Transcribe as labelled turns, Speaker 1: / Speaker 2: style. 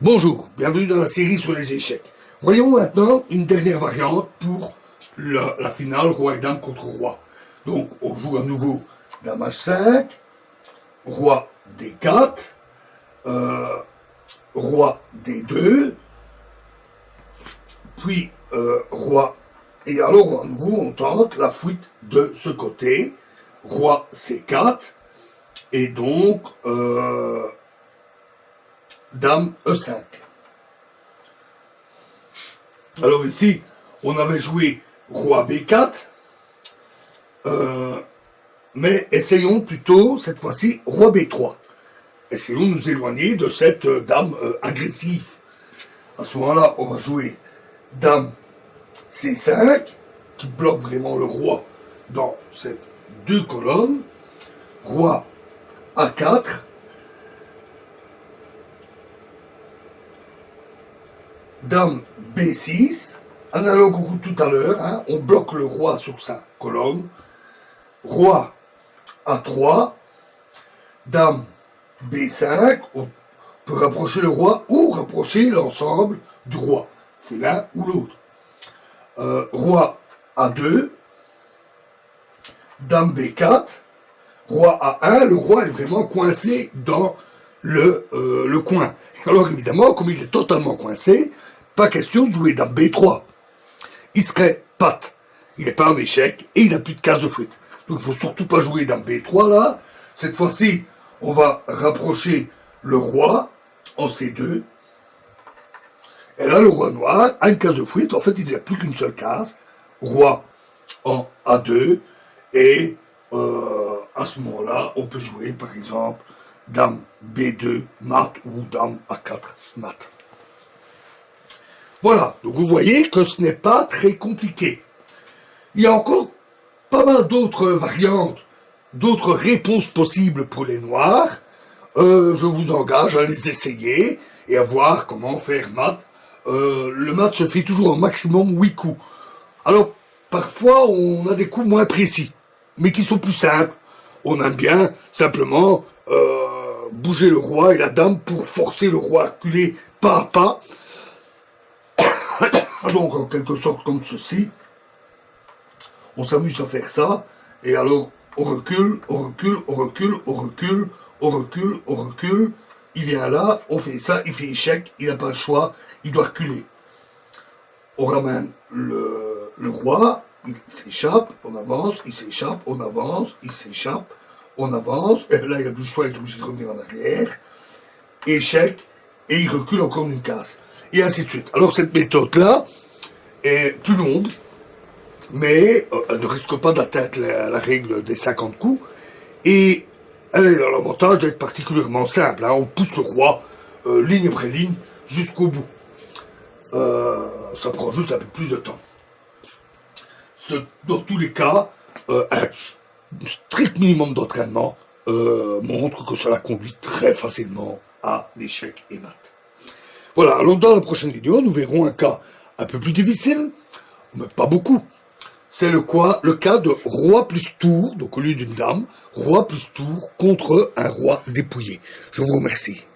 Speaker 1: Bonjour, bienvenue dans la série sur les échecs. Voyons maintenant une dernière variante pour la finale roi et dame contre roi. Donc on joue à nouveau dame H5, roi D4, roi D2, puis roi. Et alors à nouveau on tente la fuite de ce côté, roi C4, et donc dame E5. Alors ici, on avait joué roi B4, mais essayons plutôt, cette fois-ci, roi B3. Essayons de nous éloigner de cette dame agressive. À ce moment-là, on va jouer dame C5, qui bloque vraiment le roi dans ces deux colonnes, roi A4, dame B6, analogue au coup de tout à l'heure, hein, on bloque le roi sur sa colonne, roi A3, dame B5, on peut rapprocher le roi ou rapprocher l'ensemble du roi, c'est l'un ou l'autre. Roi A2, dame B4, roi A1, le roi est vraiment coincé dans le coin. Alors évidemment, comme il est totalement coincé, pas question de jouer dame B3. Il serait patte. Il n'est pas en échec et il n'a plus de case de fuite. Donc il ne faut surtout pas jouer dame B3 là. Cette fois-ci, on va rapprocher le roi en C2. Et là, le roi noir a une case de fuite. En fait, il n'a plus qu'une seule case. Roi en A2. Et à ce moment-là, on peut jouer par exemple dame B2 mat ou dame A4 mat. Voilà, donc vous voyez que ce n'est pas très compliqué. Il y a encore pas mal d'autres variantes, d'autres réponses possibles pour les noirs. Je vous engage à les essayer et à voir comment faire mat. Le mat se fait toujours en maximum 8 coups. Alors, parfois, on a des coups moins précis, mais qui sont plus simples. On aime bien simplement bouger le roi et la dame pour forcer le roi à reculer pas à pas. Donc, en quelque sorte, comme ceci, on s'amuse à faire ça, et alors, on recule, on recule, on recule, on recule, on recule, on recule, il vient là, on fait ça, il fait échec, il n'a pas le choix, il doit reculer. On ramène le roi, il s'échappe, on avance, il s'échappe, on avance, il s'échappe, on avance, et là, il n'a plus le choix, il est obligé de revenir en arrière, échec, et il recule encore une case. Et ainsi de suite. Alors cette méthode-là est plus longue, mais elle ne risque pas d'atteindre la règle des 50 coups, et elle a l'avantage d'être particulièrement simple. Hein. On pousse le roi, ligne après ligne, jusqu'au bout. Ça prend juste un peu plus de temps. Dans tous les cas, un strict minimum d'entraînement montre que cela conduit très facilement à l'échec et mat. Voilà, alors dans la prochaine vidéo, nous verrons un cas un peu plus difficile, mais pas beaucoup. C'est le cas de roi plus tour, donc au lieu d'une dame, roi plus tour contre un roi dépouillé. Je vous remercie.